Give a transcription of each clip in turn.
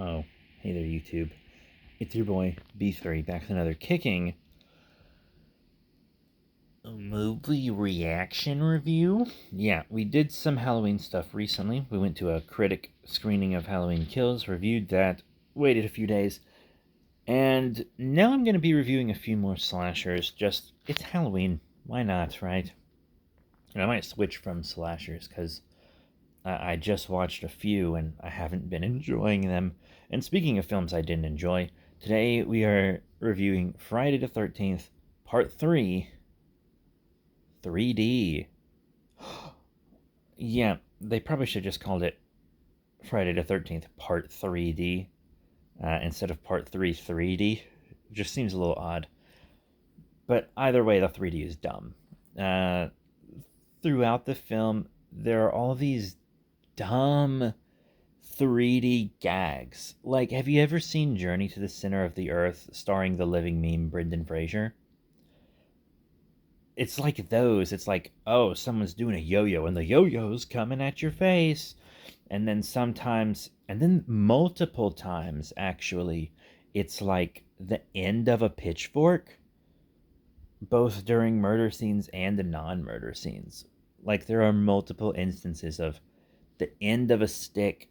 Oh, hey there, YouTube. It's your boy, B3, back with another kicking movie reaction review. Yeah, we did some Halloween stuff recently. We went to a critic screening of Halloween Kills, reviewed that, waited a few days, and now I'm going to be reviewing a few more slashers. It's Halloween. Why not, right? And I might switch from slashers because I just watched a few and I haven't been enjoying them. And speaking of films I didn't enjoy, today we are reviewing Friday the 13th, Part 3, 3D. Yeah, they probably should just called it Friday the 13th, Part 3D, instead of Part 3, 3D. It just seems a little odd. But either way, the 3D is dumb. Uh, Throughout the film, there are all these dumb 3D gags. Like, have you ever seen Journey to the Center of the Earth starring the living meme Brendan Fraser? It's like those. It's like, oh, someone's doing a yo yo and the yo yo's coming at your face. And then multiple times, actually, it's like the end of a pitchfork, both during murder scenes and the non murder scenes. Like, there are multiple instances of the end of a stick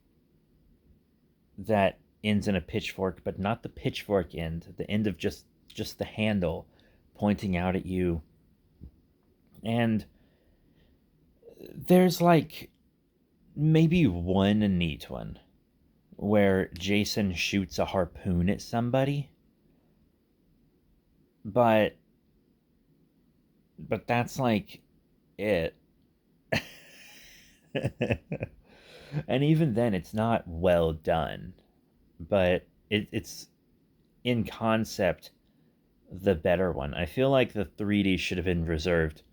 that ends in a pitchfork, but not the pitchfork end, the end of just the handle pointing out at you. And there's like maybe one neat one where Jason shoots a harpoon at somebody, but that's like it. And even then it's not well done, but it's in concept the better one. I feel like the 3D should have been reserved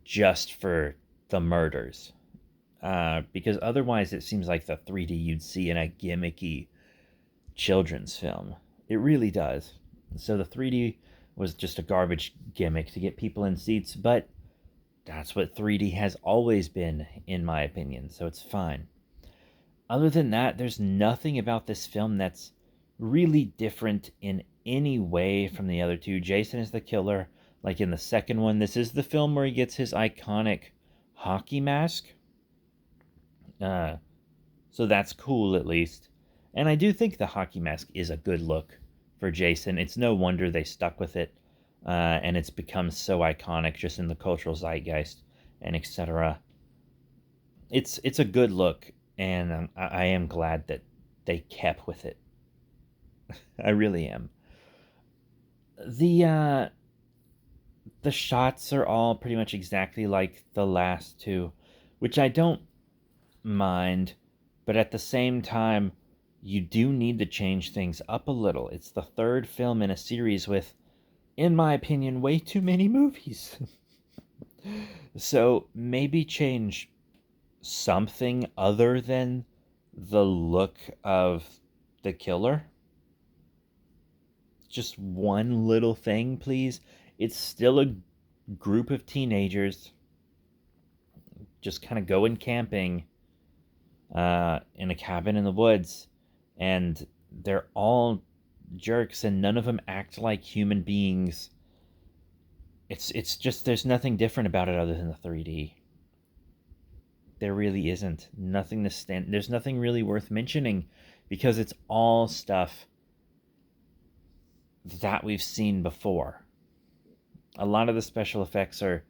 just for the murders. Because otherwise, it seems like the 3D you'd see in a gimmicky children's film. It really does. So the 3D was just a garbage gimmick to get people in seats, but that's what 3D has always been, in my opinion, so it's fine. Other than that, there's nothing about this film that's really different in any way from the other two. Jason is the killer. Like in the second one, this is the film where he gets his iconic hockey mask. Uh, so that's cool, at least. And I do think the hockey mask is a good look for Jason. It's no wonder they stuck with it. And it's become so iconic just in the cultural zeitgeist and etc. It's a good look, and I am glad that they kept with it. I really am. The uh, the shots are all pretty much exactly like the last two, which I don't mind, but at the same time, you do need to change things up a little. It's the third film in a series with, in my opinion, way too many movies. So maybe change something other than the look of the killer. Just one little thing, please. It's still a group of teenagers just kind of going camping in a cabin in the woods, and they're all jerks, and none of them act like human beings. It's just there's nothing different about it other than the 3D. There really isn't. Nothing to stand. There's nothing really worth mentioning because it's all stuff that we've seen before. A lot of the special effects are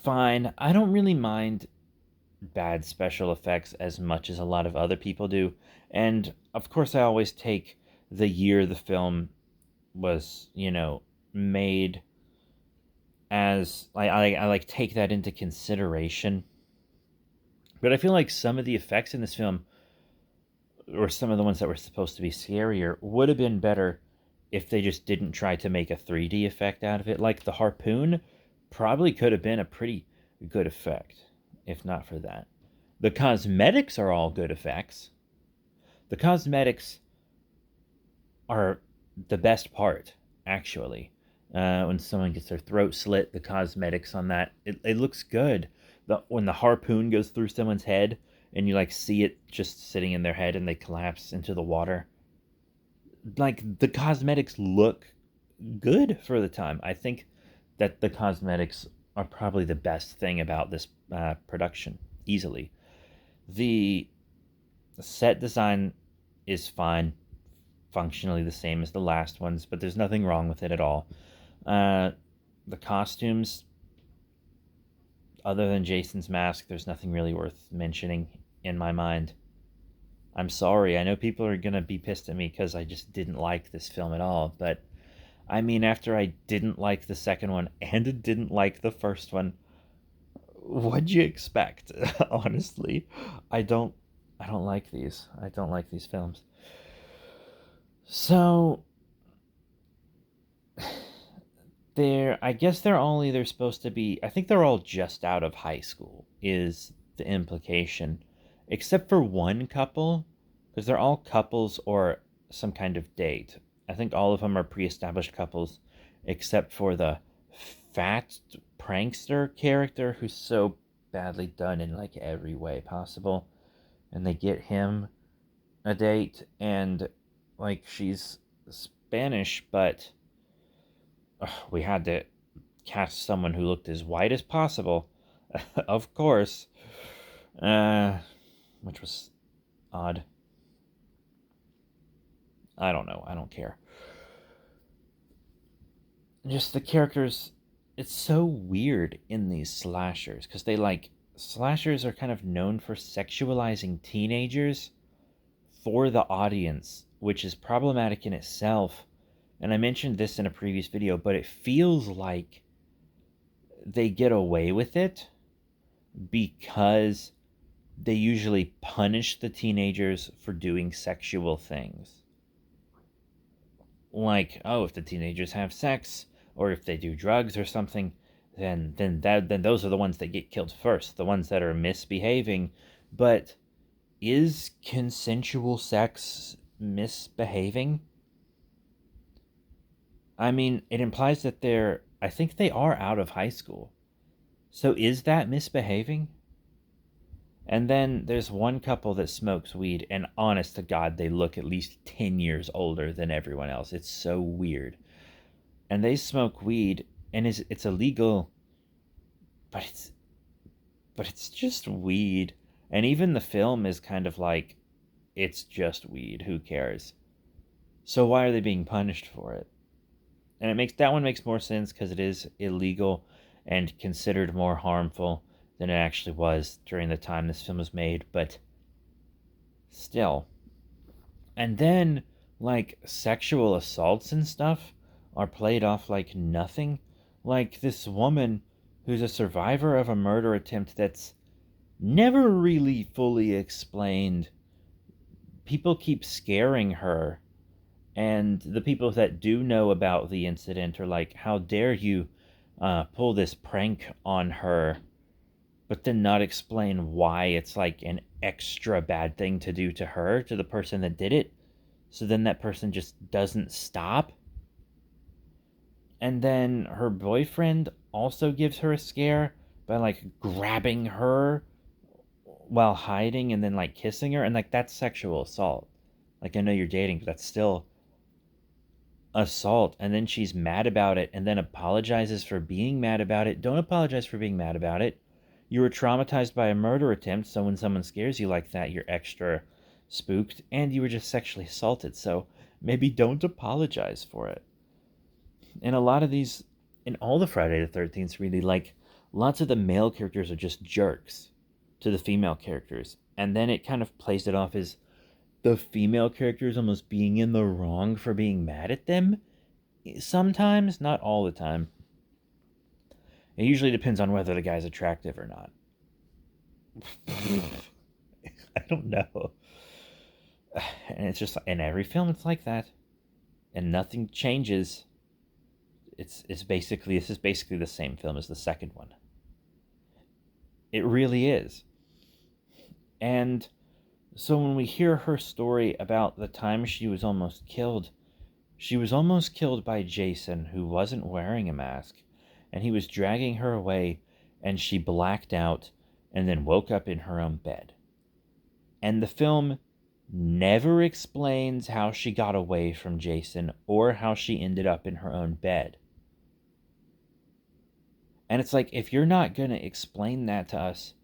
fine. I don't really mind bad special effects as much as a lot of other people do. And of course, I always take the year the film was, made as I like take that into consideration. But I feel like some of the effects in this film, or some of the ones that were supposed to be scarier, would have been better if they just didn't try to make a 3D effect out of it. Like the harpoon probably could have been a pretty good effect if not for that. The cosmetics are all good effects. The cosmetics are the best part, actually. When someone gets their throat slit, the cosmetics on that, it looks good. When the harpoon goes through someone's head, and you like see it just sitting in their head and they collapse into the water. Like the cosmetics look good for the time. I think that the cosmetics are probably the best thing about this production, easily. The set design is fine, functionally the same as the last ones, but there's nothing wrong with it at all. Uh, the costumes, other than Jason's mask, there's nothing really worth mentioning in my mind. I'm sorry. I know people are going to be pissed at me because I just didn't like this film at all. But I mean, after I didn't like the second one and didn't like the first one, what'd you expect? Honestly, I don't. I don't like these. I don't like these films. So I guess they're supposed to be, I think they're all just out of high school is the implication, except for one couple, because they're all couples or some kind of date. I think all of them are pre-established couples, except for the fat prankster character who's so badly done in like every way possible, and they get him a date, and like she's Spanish, but we had to cast someone who looked as white as possible, of course, uh, which was odd. I don't know. I don't care. Just the characters, it's so weird in these slashers because slashers are kind of known for sexualizing teenagers for the audience, which is problematic in itself. And I mentioned this in a previous video, but it feels like they get away with it because they usually punish the teenagers for doing sexual things. Like, oh, if the teenagers have sex or if they do drugs or something, then those are the ones that get killed first, the ones that are misbehaving. But is consensual sex misbehaving? I mean, it implies that I think they are out of high school. So is that misbehaving? And then there's one couple that smokes weed, and honest to God, they look at least 10 years older than everyone else. It's so weird. And they smoke weed, and it's illegal, but it's just weed. And even the film is kind of like, it's just weed. Who cares? So why are they being punished for it? And that one makes more sense because it is illegal and considered more harmful than it actually was during the time this film was made, but still. And then, like, sexual assaults and stuff are played off like nothing. Like, this woman who's a survivor of a murder attempt that's never really fully explained. People keep scaring her, and the people that do know about the incident are like, how dare you pull this prank on her, but then not explain why it's like an extra bad thing to do to her, to the person that did it. So then that person just doesn't stop. And then her boyfriend also gives her a scare by like grabbing her while hiding and then like kissing her. And like that's sexual assault. Like, I know you're dating, but that's still assault. And then she's mad about it and then apologizes for being mad about it. Don't apologize for being mad about it. You were traumatized by a murder attempt, so when someone scares you like that, you're extra spooked, and you were just sexually assaulted, so maybe don't apologize for it. And a lot of these, in all the Friday the 13th, really, like, lots of the male characters are just jerks to the female characters, and then it kind of plays it off as the female characters almost being in the wrong for being mad at them. Sometimes, not all the time. It usually depends on whether the guy's attractive or not. I don't know. And it's just in every film it's like that. And nothing changes. This is basically the same film as the second one. It really is. And so when we hear her story about the time she was almost killed by Jason, who wasn't wearing a mask, and he was dragging her away, and she blacked out and then woke up in her own bed. And the film never explains how she got away from Jason or how she ended up in her own bed. And it's like, if you're not going to explain that to us,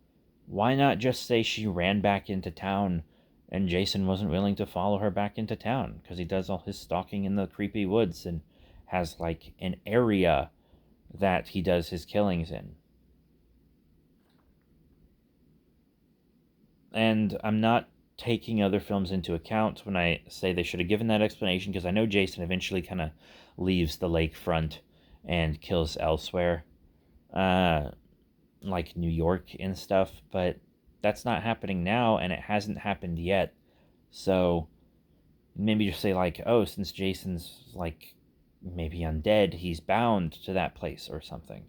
why not just say she ran back into town and Jason wasn't willing to follow her back into town because he does all his stalking in the creepy woods and has like an area that he does his killings in. And I'm not taking other films into account when I say they should have given that explanation, because I know Jason eventually kind of leaves the lakefront and kills elsewhere, uh, like New York and stuff, but that's not happening now, and it hasn't happened yet. So maybe just say, like, oh, since Jason's, like, maybe undead, he's bound to that place or something.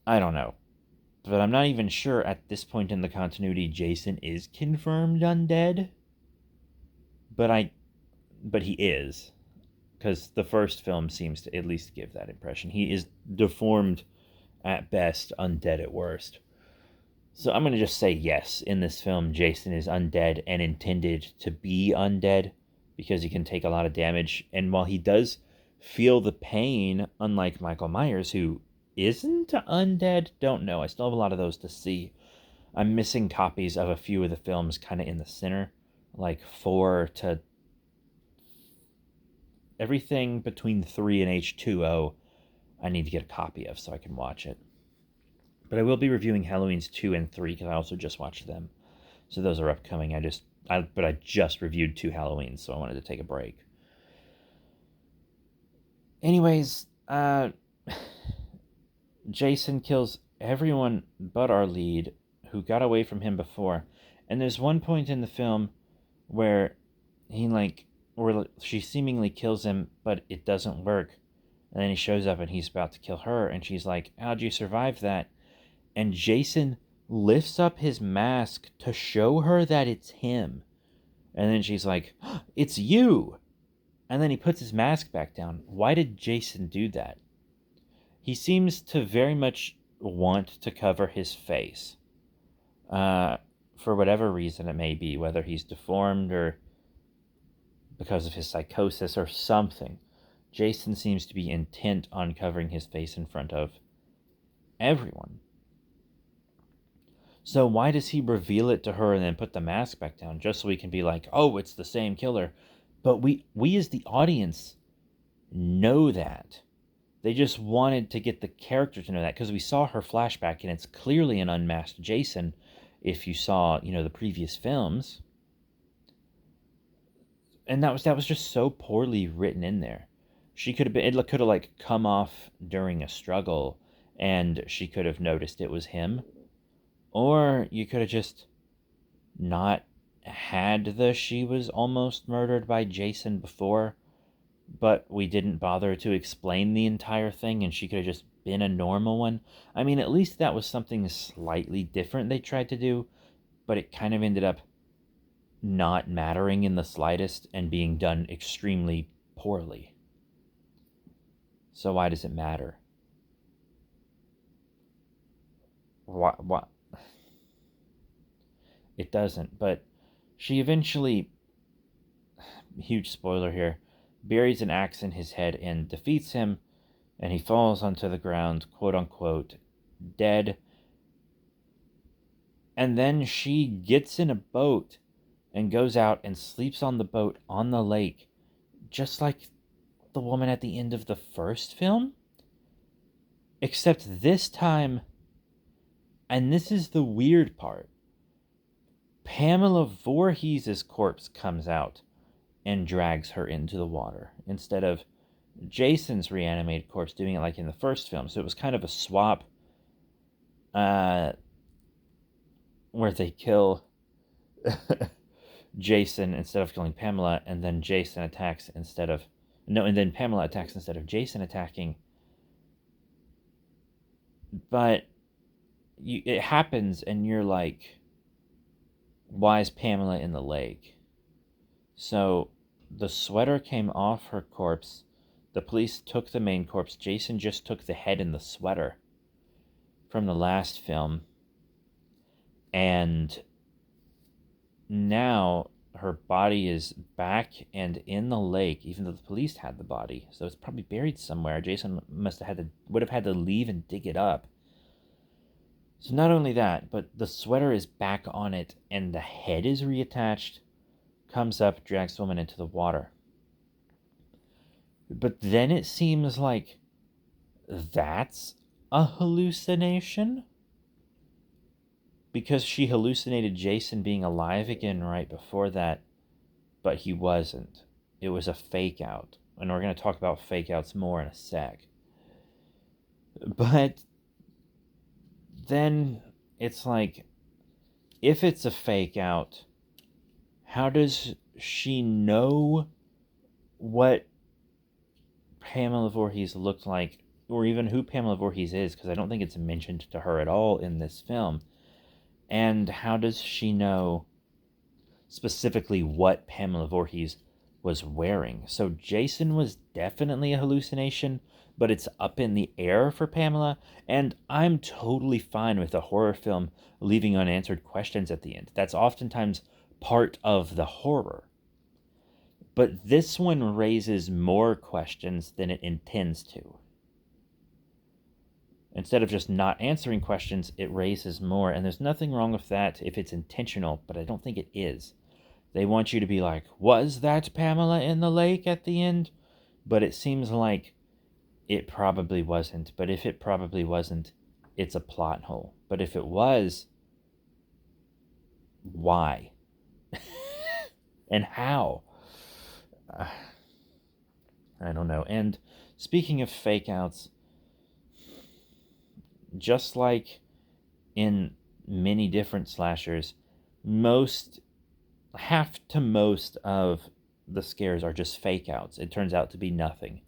I don't know. But I'm not even sure at this point in the continuity Jason is confirmed undead. But he is, because the first film seems to at least give that impression. He is deformed at best, undead at worst. So I'm going to just say yes, in this film, Jason is undead and intended to be undead because he can take a lot of damage. And while he does feel the pain, unlike Michael Myers, who isn't undead, don't know. I still have a lot of those to see. I'm missing copies of a few of the films kind of in the center, like 4 to everything between 3 and H2O. I need to get a copy of so I can watch it. But I will be reviewing Halloween's 2 and 3 because I also just watched them. So those are upcoming. I just reviewed 2 Halloweens, so I wanted to take a break. Anyways, Jason kills everyone but our lead, who got away from him before. And there's one point in the film where where she seemingly kills him, but it doesn't work. And then he shows up and he's about to kill her, and she's like, how'd you survive that? And Jason lifts up his mask to show her that it's him. And then she's like, oh, it's you. And then he puts his mask back down. Why did Jason do that? He seems to very much want to cover his face. For whatever reason it may be, whether he's deformed or because of his psychosis or something. Jason seems to be intent on covering his face in front of everyone. So why does he reveal it to her and then put the mask back down, just so we can be like, oh, it's the same killer? But we as the audience know that. They just wanted to get the character to know that, because we saw her flashback and it's clearly an unmasked Jason if you saw, the previous films. And that was just so poorly written in there. She could have been, it could have like come off during a struggle and she could have noticed it was him. Or you could have just not had she was almost murdered by Jason before, but we didn't bother to explain the entire thing and she could have just been a normal one. I mean, at least that was something slightly different they tried to do, but it kind of ended up not mattering in the slightest and being done extremely poorly. So why does it matter? What? It doesn't, but she eventually, huge spoiler here, buries an axe in his head and defeats him, and he falls onto the ground, quote unquote, dead. And then she gets in a boat and goes out and sleeps on the boat on the lake, just like the woman at the end of the first film. Except this time, and this is the weird part, Pamela Voorhees' corpse comes out and drags her into the water instead of Jason's reanimated corpse doing it like in the first film. So it was kind of a swap, where they kill Jason instead of killing Pamela, and then Jason attacks instead of... No, and then Pamela attacks instead of Jason attacking. But it happens, and you're like, why is Pamela in the lake? So the sweater came off her corpse. The police took the main corpse. Jason just took the head and the sweater from the last film. And now her body is back and in the lake, even though the police had the body. So it's probably buried somewhere. Jason would have had to leave and dig it up. So not only that, but the sweater is back on it and the head is reattached, comes up, drags the woman into the water. But then it seems like that's a hallucination, because she hallucinated Jason being alive again right before that, but he wasn't. It was a fake out. And we're going to talk about fake outs more in a sec. But then it's like, if it's a fake out, how does she know what Pamela Voorhees looked like, or even who Pamela Voorhees is? Because I don't think it's mentioned to her at all in this film. And how does she know specifically what Pamela Voorhees was wearing? So Jason was definitely a hallucination, but it's up in the air for Pamela, and I'm totally fine with a horror film leaving unanswered questions at the end. That's oftentimes part of the horror. But this one raises more questions than it intends to. Instead of just not answering questions, it raises more, and there's nothing wrong with that if it's intentional, but I don't think it is. They want you to be like, was that Pamela in the lake at the end? But it seems like it probably wasn't. But if it probably wasn't, it's a plot hole. But if it was, why? And how? I don't know. And speaking of fake outs, just like in many different slashers, half to most of the scares are just fake outs. It turns out to be nothing.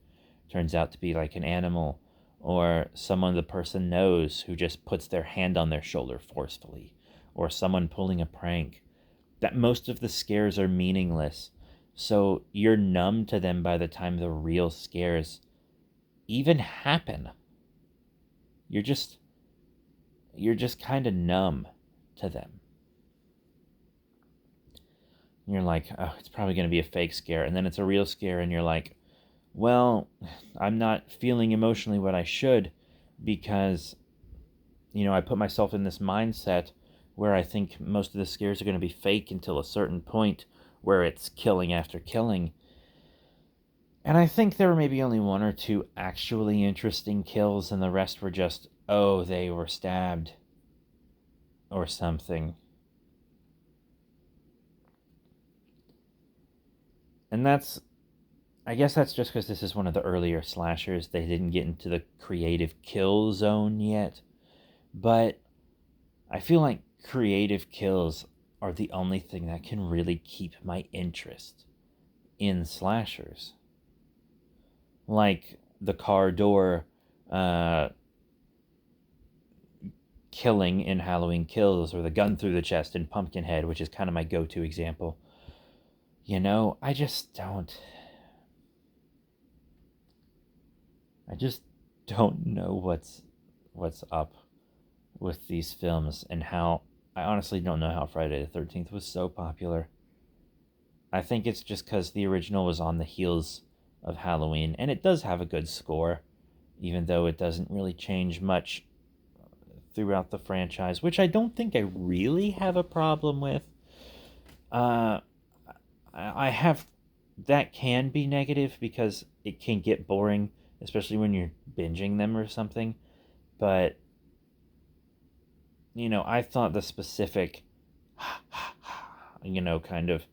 It turns out to be like an animal or someone the person knows who just puts their hand on their shoulder forcefully, or someone pulling a prank. That most of the scares are meaningless. So you're numb to them by the time the real scares even happen. You're just kind of numb to them. You're like, oh, it's probably going to be a fake scare. And then it's a real scare, and you're like, well, I'm not feeling emotionally what I should because, I put myself in this mindset where I think most of the scares are going to be fake until a certain point where it's killing after killing. And I think there were maybe only one or two actually interesting kills, and the rest were just, oh, they were stabbed or something. And I guess that's just because this is one of the earlier slashers. They didn't get into the creative kill zone yet. But I feel like creative kills are the only thing that can really keep my interest in slashers. Like the car door killing in Halloween Kills, or the gun through the chest in Pumpkinhead, which is kind of my go-to example. I just don't know what's up with these films, and how I honestly don't know how Friday the 13th was so popular. I think it's just because the original was on the heels of Halloween, and it does have a good score, even though it doesn't really change much throughout the franchise, which I don't think I really have a problem with. I have, that can be negative because it can get boring, especially when you're binging them or something. But I thought the specific kind of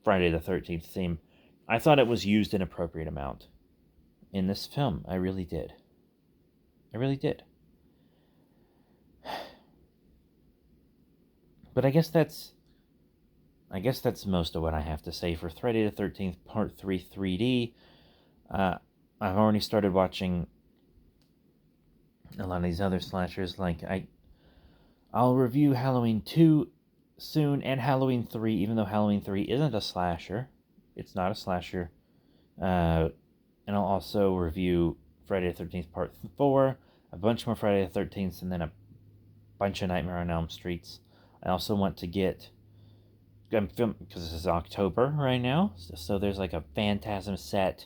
Friday the 13th theme, I thought it was used an appropriate amount in this film. I really did. But I guess that's most of what I have to say for Friday the 13th Part 3 3D. I've already started watching a lot of these other slashers. Like I'll review Halloween 2 soon, and Halloween 3, even though Halloween 3 isn't a slasher. It's not a slasher. And I'll also review Friday the 13th Part 4, a bunch more Friday the 13th, and then a bunch of Nightmare on Elm Streets. I also want to get I'm filming because this is October right now, so there's like a Phantasm set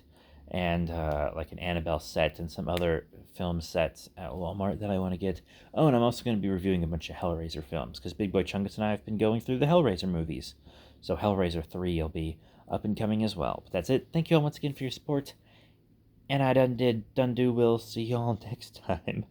and like an Annabelle set and some other film sets at Walmart that I want to get. Oh, and I'm also going to be reviewing a bunch of Hellraiser films because Big Boy Chungus and I have been going through the Hellraiser movies. So Hellraiser 3 will be up and coming as well. But that's it. Thank you all once again for your support. And I done do. We'll see y'all next time.